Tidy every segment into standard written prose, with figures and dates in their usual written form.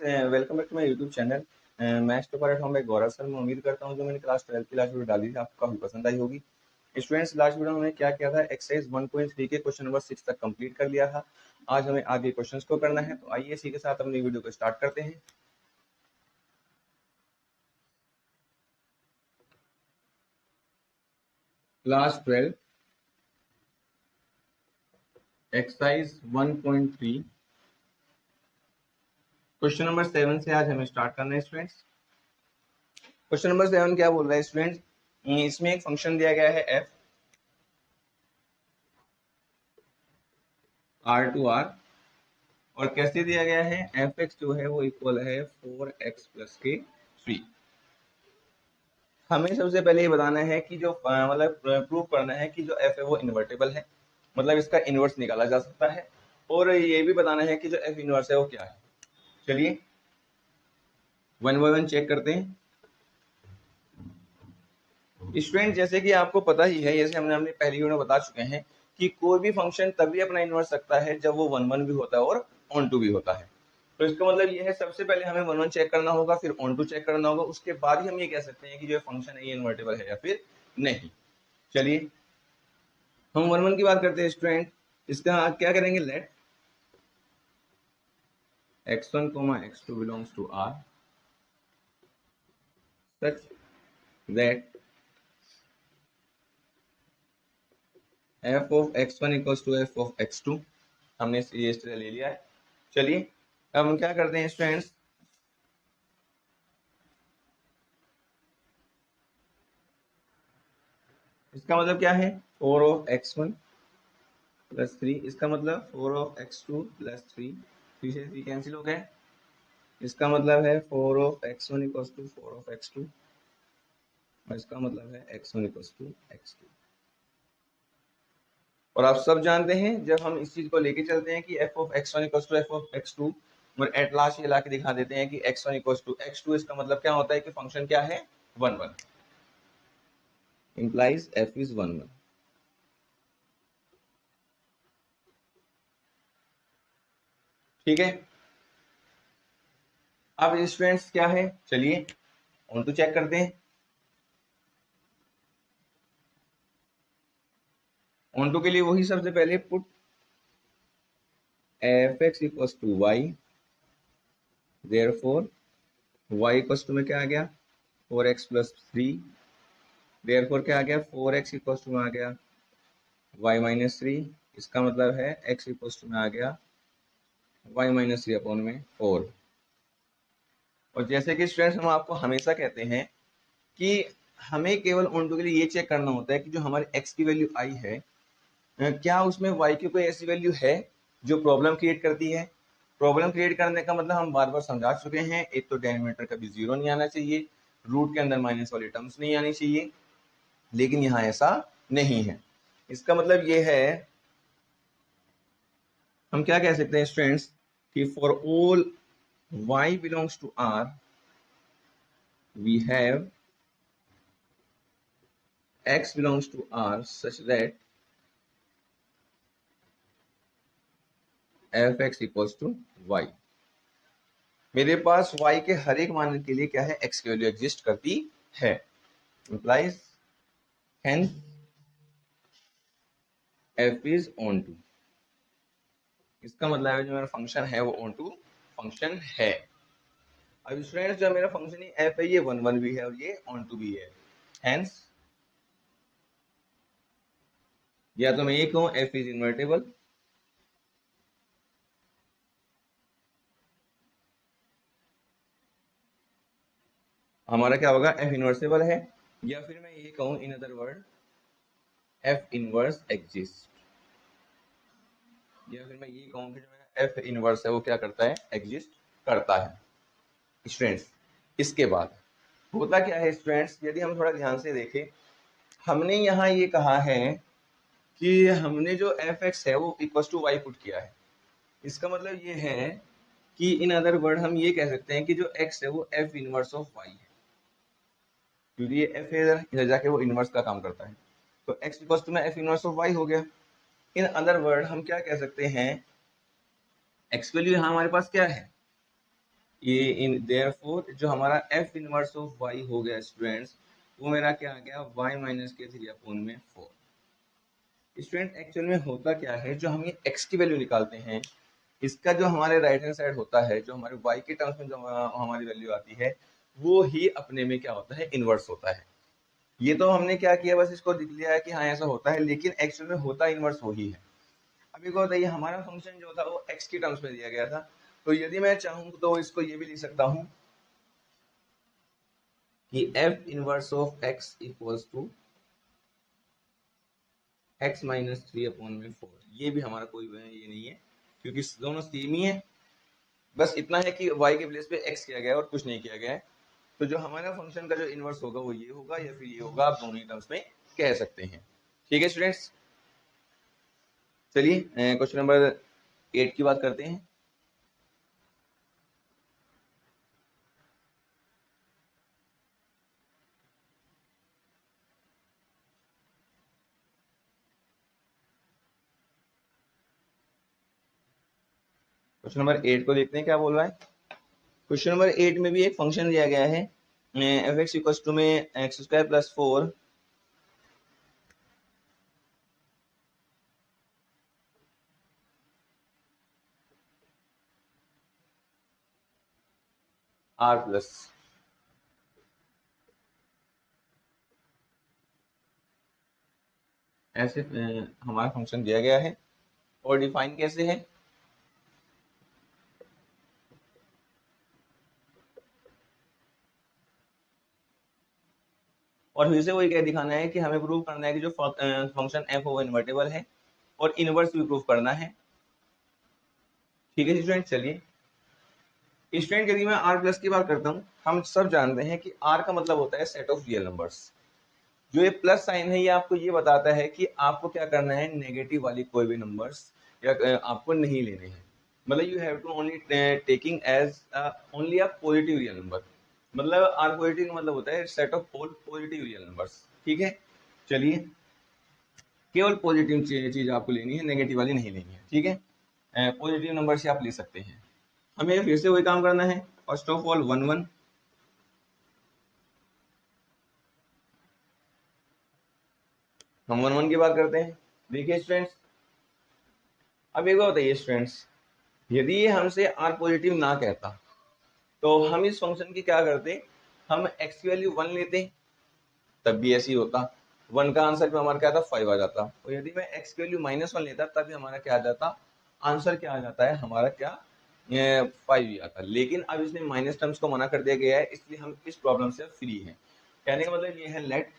Welcome back to my YouTube channel. मैं student हूँ, मैं गौरव सर। मैं उम्मीद करता हूँ जो मैंने क्लास 12 की लास्ट वीडियो डाली थी आपको काफी पसंद आई होगी। स्टूडेंट्स, लास्ट वीडियो में हमने क्या किया था, एक्सरसाइज 1.3 के क्वेश्चन नंबर 6 तक कंप्लीट कर लिया था। आज हमें आगे क्वेश्चंस को करना है, तो आइए इसी के साथ अपनी वीडियो को स्टार्ट करते हैं। क्लास 12 एक्सरसाइज 1.3 क्वेश्चन नंबर 7 से आज हमें स्टार्ट करना है स्टूडेंट्स। क्वेश्चन नंबर 7 क्या बोल रहा है स्टूडेंट्स, इसमें एक फंक्शन दिया गया है एफ आर टू आर, और कैसे दिया गया है, एफ एक्स जो है वो इक्वल है 4x प्लस के 3। हमें सबसे पहले ये बताना है कि जो मतलब प्रूव करना है कि जो एफ है वो इन्वर्टेबल है, मतलब इसका इनवर्स निकाला जा सकता है। और ये भी बताना है कि जो एफ इनवर्स है वो क्या है। चलिए वन बाय वन चेक करते हैं। स्टूडेंट, जैसे कि आपको पता ही है, जैसे हमने अपनी पहली वीडियो में बता चुके हैं कि कोई भी फंक्शन तभी अपना इनवर्स सकता है जब वो 1 1 भी होता है और ऑन टू भी होता है। तो इसका मतलब ये है, सबसे पहले हमें 1 1 चेक करना होगा, फिर ऑन टू चेक करना होगा, उसके बाद ही हम ये कह सकते हैं कि जो फंक्शन है ये इन्वर्टेबल है या फिर नहीं। चलिए हम 1 1 की बात करते हैं स्टूडेंट। इसका क्या करेंगे, let x1, x2 belongs to R such that f of x1 equals to f of x2। हमने ये इस तरह ले लिया है। चलिए अब हम क्या करते हैं स्टूडेंट्स, इसका मतलब क्या है, 4 ऑफ x1 प्लस 3, इसका मतलब 4 ऑफ x2 प्लस 3, 3 से 3 कैंसिल हो गए। इसका मतलब है 4 of x1 equals to 4 of x2, और इसका मतलब है x1 इक्वल्स टू x2। और आप सब जानते हैं जब हम इस चीज को लेके चलते हैं कि f of x1 equals to f ऑफ x2, और एट लास्ट ये लाके दिखा देते हैं कि x1 इक्वल्स टू x2, इसका मतलब क्या होता है कि फंक्शन क्या है, 1 1, implies f is 1 1। ठीक है, अब स्टूडेंट्स क्या है, चलिए ऑन टू चेक करते हैं। ऑन टू के लिए वही सबसे पहले put F x equals to Y, therefore Y equals to में क्या आ गया, 4x प्लस 3, देयरफॉर क्या आ गया, 4x इक्वल्स टू में आ गया y माइनस 3, इसका मतलब है x इक्वल्स टू में आ गया y माइनस 3 अपॉन में 4। और जैसे कि स्टूडेंट्स हम आपको हमेशा कहते हैं कि हमें केवल ऑन टू के लिए ये चेक करना होता है कि जो हमारे x की वैल्यू आई है, क्या उसमें y की कोई ऐसी वैल्यू है जो प्रॉब्लम क्रिएट करती है। प्रॉब्लम क्रिएट करने का मतलब हम बार बार समझा चुके हैं, एक तो डेनोमिनेटर कभी 0 नहीं आना चाहिए, रूट के अंदर माइनस वाली टर्म्स नहीं आनी चाहिए, लेकिन यहाँ ऐसा नहीं है। इसका मतलब ये है, हम क्या कह सकते हैं स्टूडेंट्स कि for all y belongs to R we have x belongs to R such that f(x) equals to y। मेरे पास y के हर एक मान के लिए क्या है, x की वैल्यू एग्जिस्ट करती है, implies hence f is on to। इसका मतलब है जो मेरा फंक्शन है वो ऑन टू फंक्शन है। अब स्टूडेंट्स जो मेरा फंक्शन है f है, ये 1 1 भी है और ये ऑन टू भी है, हेंस या तो मैं ये कहूँ f इज इन्वर्टेबल, हमारा क्या होगा, f इन्वर्सेबल है, या फिर मैं ये कहूँ इन other word f inverse exist, या फिर मैं ये कहूँ कि जो मेरा f इनवर्स है वो क्या करता है, एग्जिस्ट करता है। स्टूडेंट्स इसके बाद होता क्या है स्टूडेंट्स, यदि हम थोड़ा ध्यान से देखें, हमने यहाँ ये कहा है कि हमने जो f(x) है वो इक्वल टू y पुट किया है। इसका मतलब ये है कि इन अदर वर्ड हम ये कह सकते हैं कि जो x है वो f इनवर्स ऑफ y है, क्योंकि ये f है इधर जाके वो इनवर्स का काम करता है, तो x इक्वल टू में f इनवर्स ऑफ y हो गया। इन अदर वर्ड हम क्या कह सकते हैं, x वैल्यू यहाँ हमारे पास क्या है, ये इन देयरफॉर जो हमारा एफ इनवर्स ऑफ वाई हो गया स्टूडेंट्स, वो मेरा क्या आ गया, वाई माइनस के 3/4। स्टूडेंट एक्चुअल में होता क्या है, जो हम ये एक्स की वैल्यू निकालते हैं, इसका जो हमारे राइट हैंड साइड होता है, जो हमारे वाई के टर्म्स में जो हमारी वैल्यू आती है, वो ही अपने में क्या होता है, इनवर्स होता है। ये तो हमने क्या किया, बस इसको लिख लिया है कि हाँ ऐसा होता है, लेकिन एक्चुअल में होता इनवर्स वही है। अभी को बताइए, हमारा फंक्शन जो था वो एक्स की टर्म्स में दिया गया था, तो यदि मैं चाहूँ तो इसको ये भी लिख सकता हूँ कि F inverse of X equals to X minus 3/4। ये भी हमारा कोई ये नहीं है, क्योंकि दोनों सेम ही है, बस इतना है कि y के प्लेस पे x किया गया है और कुछ नहीं किया गया है। तो जो हमारा फंक्शन का जो इनवर्स होगा वो ये होगा या फिर ये होगा, आप दोनों ही टर्म्स में कह सकते हैं। ठीक है स्टूडेंट्स, चलिए क्वेश्चन नंबर 8 की बात करते हैं। क्वेश्चन नंबर 8 को देखते हैं क्या बोल रहा है। क्वेश्चन नंबर 8 में भी एक फंक्शन दिया गया है, एफ एक्स इक्वल टू में X square plus 4 R plus, ऐसे हमारा फंक्शन दिया गया है और डिफाइन कैसे है, और फिर से वही क्या दिखाना है कि हमें प्रूव करना है कि जो फंक्शन एफ वो इन्वर्टेबल है और इनवर्स भी प्रूव करना है। ठीक है स्टूडेंट, चलिए स्टूडेंट यदि मैं आर प्लस की बात करता हूँ, हम सब जानते हैं कि आर का मतलब होता है सेट ऑफ रियल नंबर्स। जो ये प्लस साइन है, ये आपको ये बताता है कि आपको क्या करना है, नेगेटिव वाली कोई भी नंबर्स या आपको नहीं लेने हैं। मतलब you have to only taking as only a positive real number. मतलब आर पॉजिटिव का मतलब होता है set of all positive real numbers. ठीक है, चलिए केवल पॉजिटिव चीज आपको लेनी है, नेगेटिव वाली नहीं लेनी है। ठीक है, पॉजिटिव नंबर से आप ले सकते हैं। हमें फिर से वही काम करना है, फर्स्ट ऑफ ऑल 1 1, हम 1 1 की बात करते हैं। देखिए स्टूडेंट्स, अब एक बात बताइए स्टूडेंट्स, यदि ये हमसे आर पॉजिटिव ना कहता तो हम इस फंक्शन की क्या करते, हम एक्स की वैल्यू 1 लेते, तब भी ऐसे ही होता। 1 का आंसर भी हमारा क्या था, 5 आ जाता। और यदि मैं एक्स की वैल्यू -1 लेता, तब भी हमारा क्या आ जाता, आंसर क्या आ जाता है हमारा, क्या 5 ही आता। लेकिन अब इसने माइनस टर्म्स को मना कर दिया गया है, इसलिए हम इस प्रॉब्लम से फ्री हैं। कहने का मतलब ये है, लेट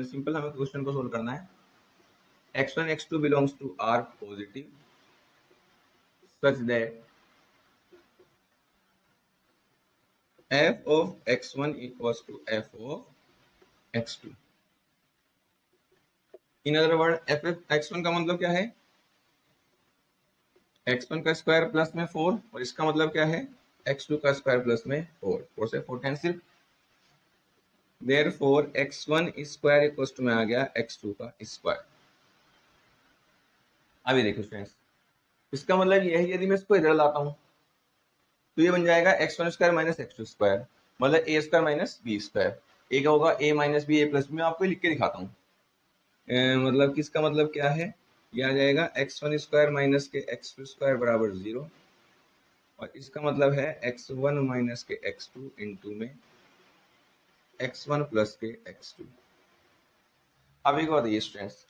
सिंपल हमें क्वेश्चन को सोल्व करना है। x1 x2 belongs to R positive such that f of x1 equals to f of x2। In other word F x1 का मतलब क्या है, x1 का स्क्वायर प्लस में 4, और इसका मतलब क्या है, x2 का स्क्वायर प्लस में 4, 4 से 4 cancel, therefore x1 square equals to में आ गया x2 का स्क्वायर। अभी देखो फ्रेंड्स, इसका मतलब ये है, यदि मैं इसको इधर लाता हूँ तो ये बन जाएगा x1 square minus x2 square, मतलब a square minus b square. एक होगा a minus B a plus B, मैं आपको लिख के दिखाता हूँ। मतलब किसका मतलब क्या है, ये आ जाएगा x1 स्क्वायर माइनस के x2 स्क्वायर बराबर 0, और इसका मतलब है x1 माइनस के x2 इंटू में x1 प्लस के x2। अब एक बात ये स्टूडेंट्स,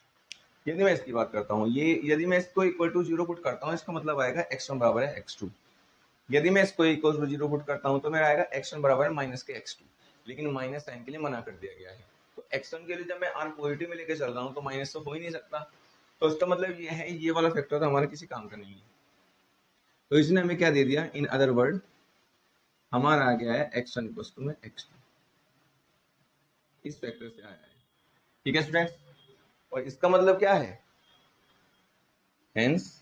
यदि मैं इसकी बात करता हूँ, ये यदि मैं इसको इक्वल टू 0 पुट करता हूँ, इसका मतलब आएगा x1 बराबर है x2। यदि मैं इसको इक्वल टू 0 पुट करता हूँ तो मेरा आएगा x1 बराबर है माइनस के x2, लेकिन माइनस साइन के लिए मना कर दिया गया है। तो x1 के लिए जब मैं आर पॉजिटिव में लेके चल रहा हूँ तो माइनस तो हो ही नहीं सकता, तो इसका मतलब ये है, ये वाला फैक्टर तो हमारा किसी काम का नहीं है। तो इसने हमें क्या दे दिया, इन अदर वर्ड हमारा आ गया है x1 इक्वल टू में x2, इस फैक्टर से आया है। ठीक है स्टूडेंट्स, और इसका मतलब क्या है, हेंस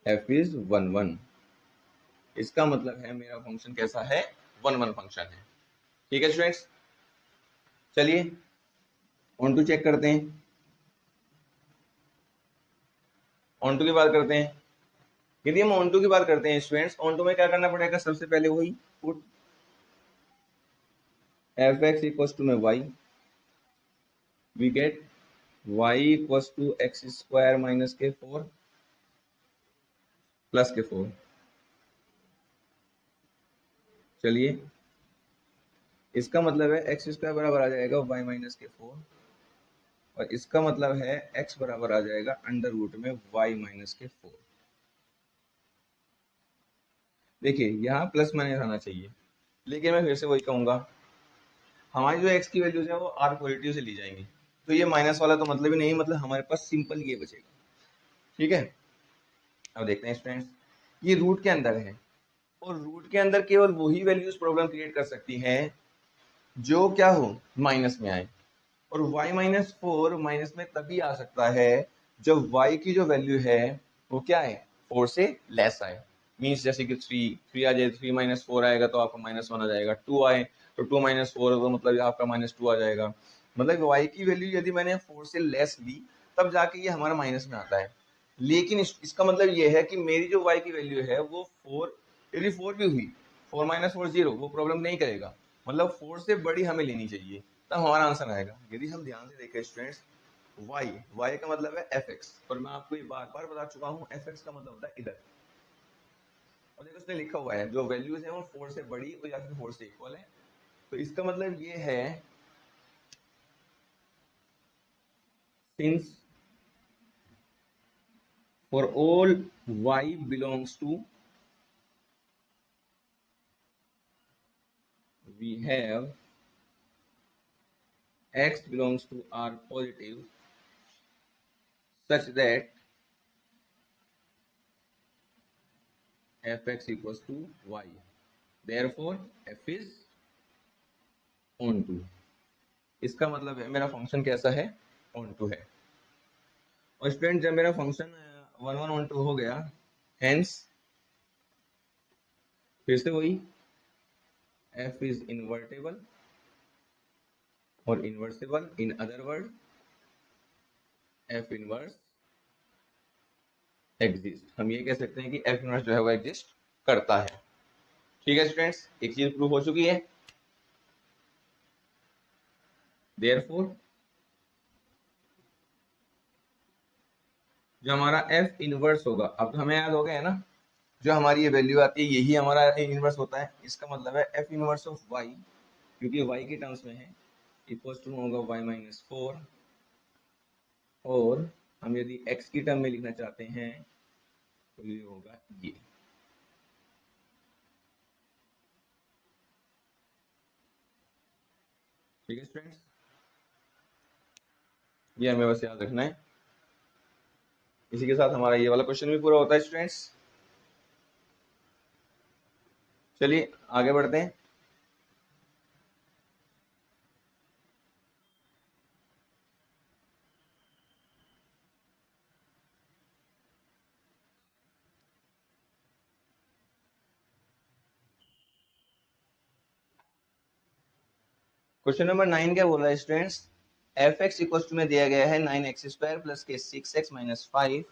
f इज 1 1। इसका मतलब है मेरा फंक्शन कैसा है, 1 1 फंक्शन है। ठीक है स्टूडेंट्स, चलिए ऑन टू चेक करते हैं, ऑन टू की बात करते हैं। यदि हम ऑन टू की बात करते हैं स्टूडेंट्स, ऑन टू में क्या करना पड़ेगा, सबसे पहले वही put F x equal to में y, we get y equal to x square minus के 4 प्लस के 4। चलिए इसका मतलब है एक्स स्क्वायर बराबर आ जाएगा वाई माइनस के 4, और इसका मतलब है एक्स बराबर आ जाएगा अंडर रूट में वाई माइनस के 4। देखिए यहाँ प्लस माइनस आना चाहिए, लेकिन मैं फिर से वही कहूंगा, हमारी जो एक्स की वैल्यूज है वो आर पॉजिटिव से ली जाएंगी, तो ये माइनस वाला तो मतलब ही नहीं, मतलब हमारे पास सिंपल ये बचेगा। ठीक है, अब देखते हैं स्टूडेंट्स, ये रूट के अंदर है, और रूट के अंदर केवल वही वैल्यूज प्रॉब्लम क्रिएट कर सकती हैं जो क्या हो, माइनस में आए। और y माइनस 4 माइनस में तभी आ सकता है जब y की जो वैल्यू है वो क्या है, 4 से लेस आए। मीन्स जैसे कि 3 आ जाए, 3 माइनस 4 आएगा तो आपका -1 आ जाएगा, 2 आए तो 2 माइनस 4 तो मतलब आपका -2 आ जाएगा। मतलब y की वैल्यू यदि मैंने 4 से लेस ली तब जाके ये हमारा माइनस में आता है। लेकिन इसका मतलब ये है कि मेरी जो y की वैल्यू है वो 4, यदि 4 भी हुई, 4 माइनस 4 0, वो प्रॉब्लम नहीं करेगा, मतलब 4 से बड़ी हमें लेनी चाहिए, तब हमारा आंसर आएगा। यदि हम ध्यान से देखें स्टूडेंट्स, y का मतलब है fx, और मैं आपको ये बार बार बता चुका हूँ fx का मतलब होता है इधर। और देखो उसने लिखा हुआ है जो वैल्यूज है वो 4 से बड़ी या फिर 4 से इक्वल है, तो इसका मतलब ये है since for all y belongs to, we have x belongs to r positive such that fx equals to y, therefore f is on to। इसका मतलब है मेरा फंक्शन कैसा है, ऑन टू है। और स्टूडेंट जब मेरा फंक्शन 1 1 ऑन टू हो गया, हेंस फिर से वही f इज इन्वर्टेबल और inversible, in other word f inverse exist. हम ये कह सकते हैं कि f इनवर्स जो है वो एग्जिस्ट करता है। ठीक है स्टूडेंट्स, एक चीज प्रूव हो चुकी है। देयरफॉर जो हमारा f इनवर्स होगा, अब तो हमें याद हो गया है ना, जो हमारी ये वैल्यू आती है यही हमारा इनवर्स होता है। इसका मतलब है f इनवर्स ऑफ y, क्योंकि y के टर्म्स में है, इक्वल टू होगा y माइनस 4, और हम यदि x की टर्म में लिखना चाहते हैं तो ये होगा ये। ठीक है स्टूडेंट्स, ये हमें बस याद रखना है। इसी के साथ हमारा ये वाला क्वेश्चन भी पूरा होता है स्टूडेंट्स। चलिए आगे बढ़ते हैं। क्वेश्चन नंबर 9 क्या बोल रहा है students, f x equal to में दिया गया है 9x स्क्वायर प्लस के 6x माइनस 5।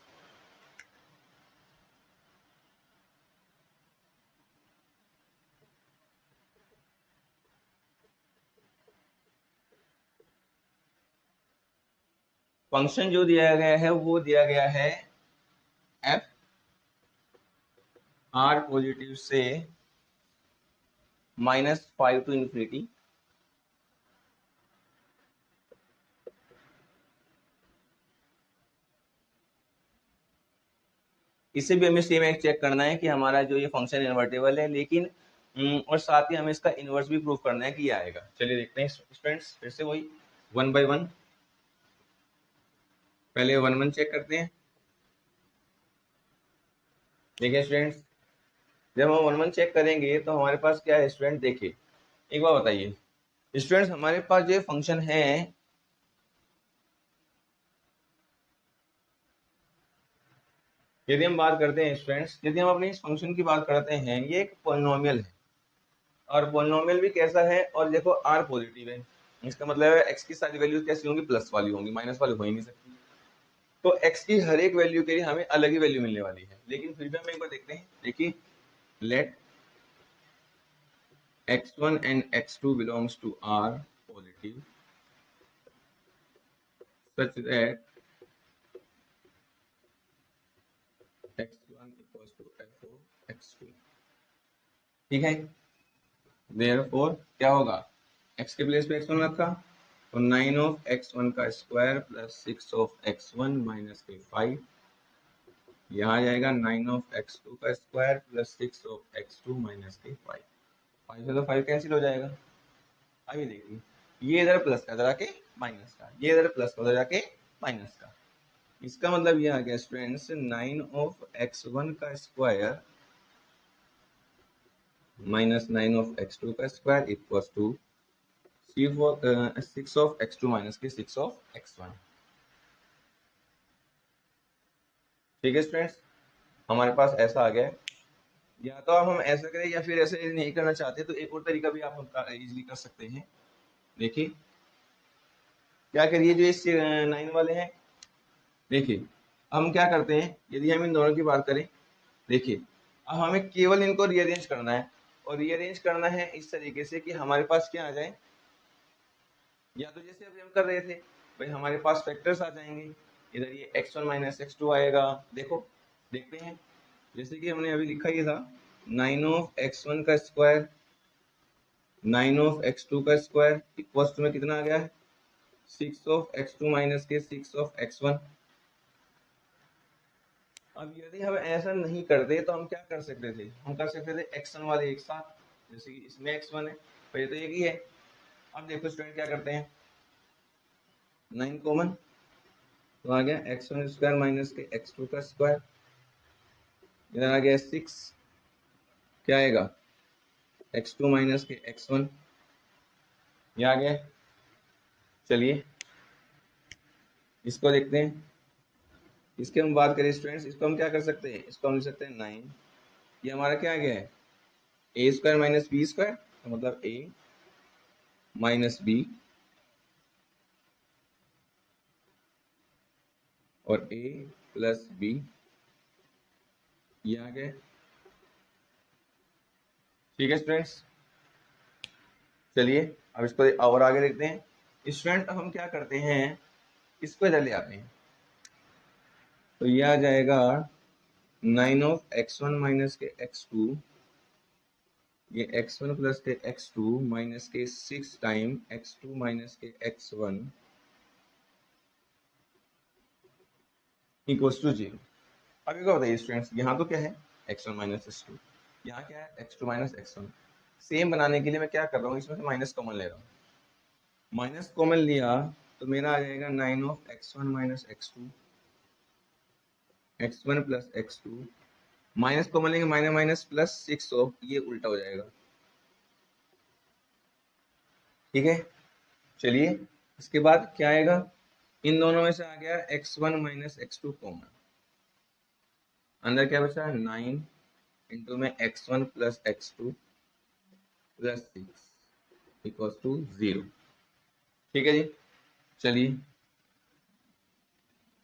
फंक्शन जो दिया गया है वो दिया गया है एफ आर पॉजिटिव से -5 टू इन्फिनिटी। इसे भी हमें सेम एक चेक करना है कि हमारा जो ये फंक्शन इन्वर्टेबल है, लेकिन और साथ ही हमें इसका इन्वर्स भी प्रूव करना है कि ये आएगा। चलिए देखते हैं स्टूडेंट्स, फिर से वही 1 बाय 1, पहले 1 1 चेक करते हैं। देखिए स्टूडेंट्स, जब हम 1 1 चेक करेंगे तो हमारे पास क्या है स्टूडेंट, देखिए एक बार बताइए स्टूडेंट्स, हमारे पास जो फंक्शन है यदि हम बात करते हैं स्टूडेंट्स, यदि हम अपने इस फंक्शन की बात करते हैं, ये एक पॉलिनोमियल है, और पॉलिनोमियल भी कैसा है, और देखो आर पॉजिटिव है, इसका मतलब है एक्स की सारी वैल्यूज कैसी होंगी, प्लस वाली होंगी, माइनस वाली हो ही नहीं सकती। तो x की हर एक वैल्यू के लिए हमें अलग ही वैल्यू मिलने वाली है, लेकिन फिर भी हम एक बार देखते हैं। देखिए, late x1 and x2 belongs to R positive such that x1 equals to f of x2। ठीक है, देयरफॉर क्या होगा, x के प्लेस पे x1 रखा तो 9 ऑफ x1 का square plus 6 of x1 minus के 5, यहाँ आ जाएगा 9 ऑफ x2 का square plus 6 of x2 minus के 5। 5 से तो 5 कैंसिल हो जाएगा। अभी देखिए, ये इधर प्लस का, इधर आके माइनस का, ये इधर प्लस का, उधर जाके माइनस का। इसका मतलब ये आ गया स्टूडेंट्स 9 ऑफ x1 का स्क्वायर माइनस 9 ऑफ x2 का square equals to 6 of x2 minus के 6 ऑफ x1। ठीक है स्टूडेंट्स, हमारे पास ऐसा आ गया है। या तो अब हम ऐसा करें या फिर ऐसे नहीं करना चाहते तो एक और तरीका भी आप इजीली कर सकते हैं। देखिए क्या करिए, जो इस 9 वाले हैं, देखिए हम क्या करते हैं, यदि हम इन दोनों की बात करें, देखिए अब हमें केवल इनको रीअरेंज करना है, और रीअरेंज करना है इस तरीके से कि हमारे पास क्या आ जाए, या तो जैसे अभी हम कर रहे थे भाई हमारे पास फैक्टर्स आ जाएंगे, इधर ये x1 माइनस x2 आएगा। देखो देखते हैं, जैसे कि हमने अभी लिखा ये था 9 ऑफ x1 का स्क्वायर 9 ऑफ x2 का स्क्वायर इक्वल्स टू में कितना आ गया है 6 ऑफ x2 माइनस के 6 ऑफ x1। अब यदि हम ऐसा नहीं करते तो हम क्या कर सकते थे, हम कर सकते थे x1 वाले एक साथ, जैसे कि इसमें x1 है तो ये तो एक ही है। अब देखो स्टूडेंट क्या करते हैं, 9 कॉमन तो आ गया x1 स्क्वायर माइनस के x2 का स्क्वायर, इधर आ गया 6, क्या आएगा x2 माइनस के x1, ये आ गया। चलिए इसको देखते हैं, इसके हम बात करें स्टूडेंट्स, इसको हम क्या कर सकते हैं, इसको हम लिख सकते हैं 9, ये हमारा क्या आ गया है ए स्क्वायर माइनस बी स्क्वायर, तो मतलब ए माइनस बी और ए प्लस बी, ये आ गए। ठीक है स्टूडेंट्स, चलिए अब इसको और आगे देखते हैं स्टूडेंट। अब हम क्या करते हैं, इसको इधर ले आते हैं, तो ये आ जाएगा 9 ऑफ x1 माइनस के x2, ये x1 प्लस के x2 माइनस के 6 टाइम x2 माइनस के x1 इक्वल्स टू 0। अभी क्या बताइए स्टूडेंट्स, यहाँ तो क्या है x1 माइनस x2, यहाँ क्या है x2 माइनस x1। सेम बनाने के लिए मैं क्या कर रहा हूँ, इसमें से माइनस कॉमन ले रहा हूँ, माइनस कॉमन लिया तो मेरा आ जाएगा 9 of x1 minus x2, x1 plus x2, minus common लेंगे माइनस माइनस प्लस 6 ऑफ, ये उल्टा हो जाएगा। ठीक है, चलिए इसके बाद क्या आएगा, इन दोनों में से आ गया x1 माइनस x2 कॉमन, अंदर क्या बचा 9 इंटू में x1 plus x2 plus 6 equals to 0। ठीक है जी, चलिए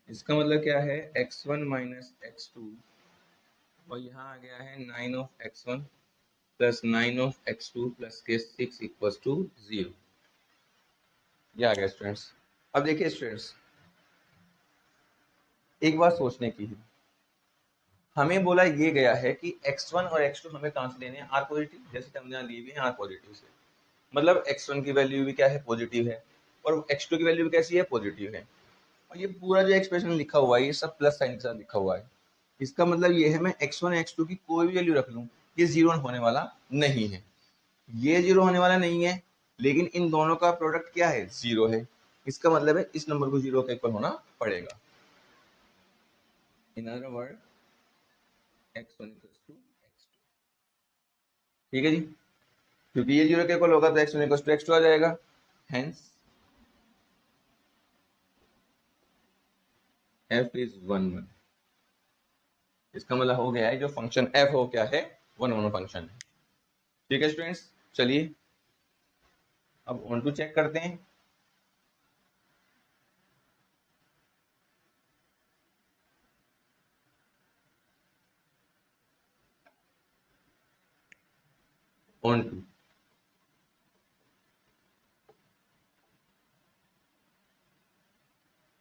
इसका मतलब क्या है x1 माइनस x2, और यहाँ आ गया है 9 of x1 plus 9 of x2 plus के 6 इक्वल्स टू 0, ये आ गया स्टूडेंट्स। अब देखिए स्टूडेंट्स, एक बात सोचने की है, हमें बोला ये गया है कि x1 और x2 हमें कहाँ से लेने हैं, r पॉजिटिव, जैसे कि हमने यहाँ लिए हुए हैं r पॉजिटिव से, मतलब x1 की वैल्यू भी क्या है पॉजिटिव है, और x2 की वैल्यू भी कैसी है पॉजिटिव है, और ये पूरा जो एक्सप्रेशन लिखा हुआ है ये सब प्लस साइन के साथ लिखा हुआ है। इसका मतलब ये है मैं x1 x2 की कोई भी वैल्यू रख लूँ, ये जीरो होने वाला नहीं है, ये जीरो होने वाला नहीं है, लेकिन इन दोनों का प्रोडक्ट क्या है जीरो है, इसका मतलब है इस नंबर को जीरो का इक्वल होना पड़ेगा। In other word x1 equals to x2। ठीक है जी, क्योंकि ये जीरो के इक्वल होगा तो x1 इक्वल्स टू x2 आ जाएगा, हेंस f इज 1 1। इसका मतलब हो गया है जो फंक्शन f हो क्या है 1 1 फंक्शन है। ठीक है स्टूडेंट्स, चलिए अब ऑन टू चेक करते हैं। On to.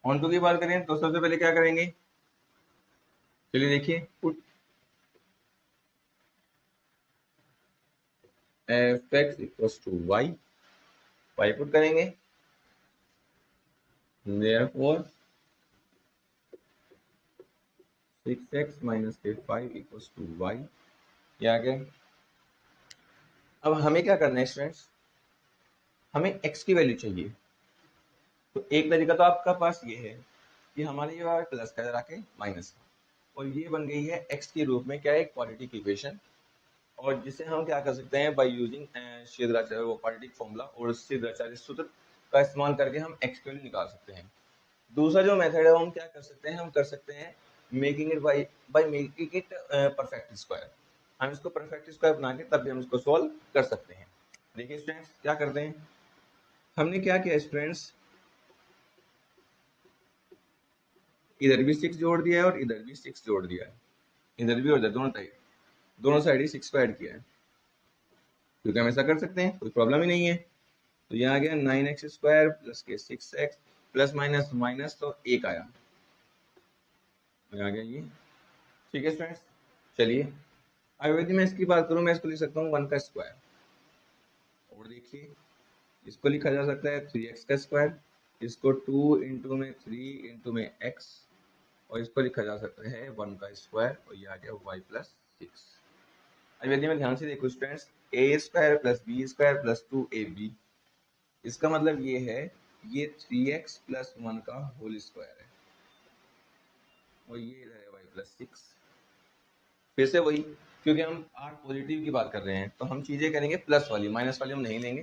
ऑन टू की बात करें तो सबसे पहले क्या करेंगे, चलिए देखिए, put F x equals to y, y put करेंगे, देयरफॉर 6x माइनस के 5 इक्वल्स टू वाई, ये आ गया। अब हमें क्या करना है स्टूडेंट्स, हमें x की वैल्यू चाहिए। तो एक तरीका तो आपका पास ये है कि हमारे ये प्लस का इधर आके माइनस का, और ये बन गई है x के रूप में क्या है, एक क्वाड्रेटिक इक्वेशन, और जिसे हम क्या कर सकते हैं, बाय यूजिंग श्रीधराचार्य वो क्वाड्रेटिक फॉर्मूला और श्रीधराचार्य सूत्र का इस्तेमाल करके हम x की वैल्यू निकाल सकते हैं। दूसरा जो मेथड है वो हम क्या कर सकते हैं, हम कर सकते हैं making it by making it perfect square. हम इसको परफेक्ट स्क्वायर बना के तब भी हम इसको सॉल्व कर सकते हैं। देखिए स्टूडेंट्स क्या करते हैं, हमने क्या किया स्टूडेंट्स, इधर भी 6 जोड़ दिया है और इधर भी 6 जोड़ दिया है, इधर भी और इधर दोनों साइड ही 6 को ऐड किया है, क्योंकि हम ऐसा कर सकते हैं, कोई प्रॉब्लम ही नहीं है। तो यहाँ आ गया 9x स्क्वायर प्लस के 6x प्लस माइनस माइनस तो 1 आया, आ गया ये। ठीक है स्टूडेंट्स, चलिए अब यदि मैं इसकी बात करूं, मैं इसको लिख सकता हूँ 1 का स्क्वायर, और देखिए इसको लिखा जा सकता है 3x का स्क्वायर, इसको 2 इंटू में 3 इंटू में x, और इसको लिखा जा सकता है 1 का स्क्वायर, और ये आ गया y प्लस 6। अब यदि मैं ध्यान से देखूं students, a square plus b square plus 2ab, इसका मतलब ये है ये 3x प्लस 1 का होल स्क्वायर है, और ये इधर है y प्लस 6। फिर से वही, क्योंकि हम आर पॉजिटिव की बात कर रहे हैं तो हम चीजें करेंगे प्लस वाली, माइनस वाली हम नहीं लेंगे।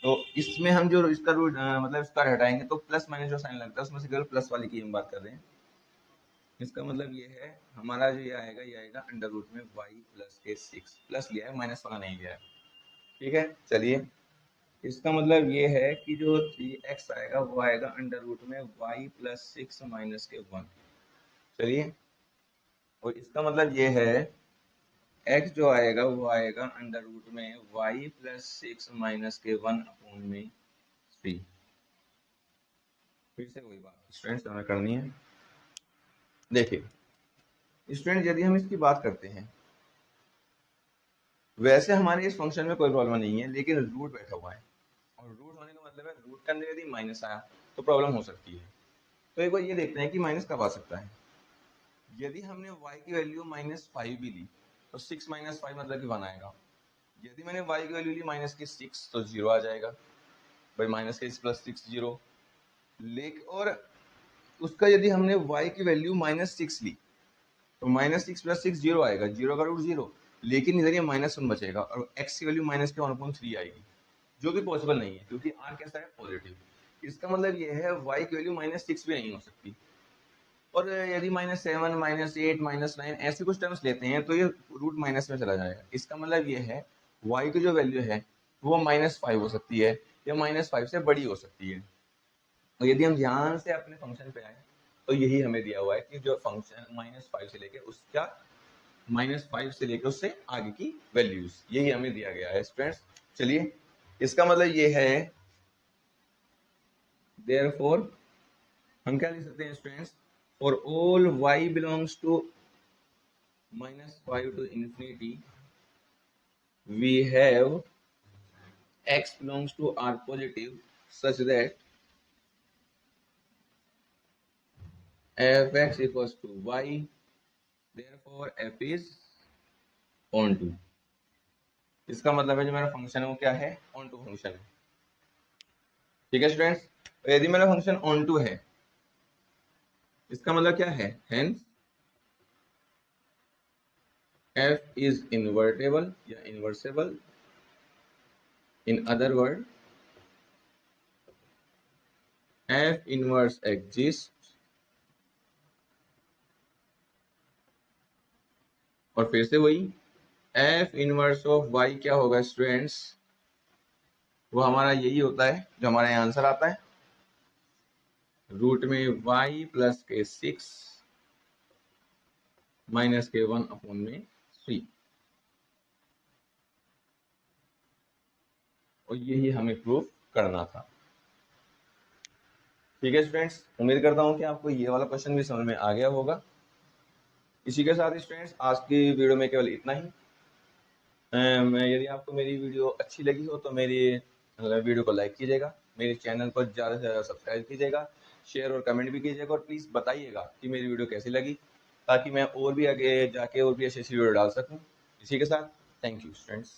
तो इसमें हम जो इसका रूट मतलब स्क्वायर हटाएंगे तो प्लस माइनस जो साइन लगता है उसमें से केवल प्लस वाली की हम बात कर रहे हैं। इसका मतलब ये है हमारा जो ये आएगा अंडर रूट में y प्लस के 6, प्लस लिया है माइनस वाला नहीं लिया है। ठीक है, चलिए इसका मतलब ये है कि जो 3x आएगा वो आएगा अंडर रूट में y प्लस 6 माइनस के 1। चलिए, और इसका मतलब ये है x जो आएगा वो आएगा अंडर रूट में y प्लस 6 माइनस के 1 अपॉन में 3। फिर से वही बात स्टूडेंट्स हमें करनी है। देखिए स्टूडेंट, यदि हम इसकी बात करते हैं, वैसे हमारे इस फंक्शन में कोई प्रॉब्लम नहीं है, लेकिन रूट बैठा हुआ है, और रूट होने का मतलब है रूट के अंदर यदि माइनस आया तो प्रॉब्लम हो सकती है। तो एक बार ये देखते हैं कि माइनस कब आ सकता है। यदि हमने y की वैल्यू -5 भी ली तो 6 माइनस 5 मतलब कि 1 आएगा। यदि मैंने y की वैल्यू ली माइनस की 6 तो 0 आ जाएगा, भाई माइनस के प्लस 6 0। लेकिन और उसका यदि हमने y की वैल्यू -6 ली तो -6 प्लस 6 0 आएगा, 0 का रूट 0, लेकिन इधर ये -1 बचेगा और x की वैल्यू माइनस के 1/3 आएगी, जो कि पॉसिबल नहीं है क्योंकि r कैसा है, पॉजिटिव। इसका मतलब ये है y की वैल्यू -6 भी नहीं हो सकती। और यदि -7 -8 -9 ऐसे कुछ टर्म्स लेते हैं तो ये रूट माइनस में चला जाएगा। इसका मतलब ये है y की जो वैल्यू है वो -5 हो सकती है या -5 से बड़ी हो सकती है। और यदि हम ध्यान से अपने फंक्शन पे आए तो यही हमें दिया हुआ है कि जो फंक्शन -5 से लेके उसका -5 से लेकर उससे आगे की वैल्यूज, यही हमें दिया गया है स्टूडेंट्स। चलिए इसका मतलब ये है, देयरफॉर हम क्या लिख सकते हैं students, for all y belongs to -5 to infinity we have x belongs to r positive such that f(x) equals to y, therefore f is onto। इसका मतलब है जो मेरा फंक्शन है वो क्या है, onto फंक्शन है। ठीक है स्टूडेंट्स, यदि मेरा फंक्शन onto है इसका मतलब क्या है, hence f is invertible या inversible, in other word f inverse exists। और फिर से वही f इनवर्स ऑफ y क्या होगा स्टूडेंट्स, वो हमारा यही होता है जो हमारा यहाँ आंसर आता है, रूट में y प्लस के 6 माइनस के 1 अपॉन में 3। और यही हमें प्रूफ करना था। ठीक है स्टूडेंट्स, उम्मीद करता हूँ कि आपको ये वाला क्वेश्चन भी समझ में आ गया होगा। इसी के साथ स्टूडेंट्स आज की वीडियो में केवल इतना ही। यदि आपको मेरी वीडियो अच्छी लगी हो तो मेरी वीडियो को लाइक कीजिएगा, मेरे चैनल को ज़्यादा से ज़्यादा सब्सक्राइब कीजिएगा, शेयर और कमेंट भी कीजिएगा, और प्लीज़ बताइएगा कि मेरी वीडियो कैसी लगी, ताकि मैं और भी आगे जाके और भी ऐसी वीडियो डाल सकूं। इसी के साथ थैंक यू स्टूडेंट्स।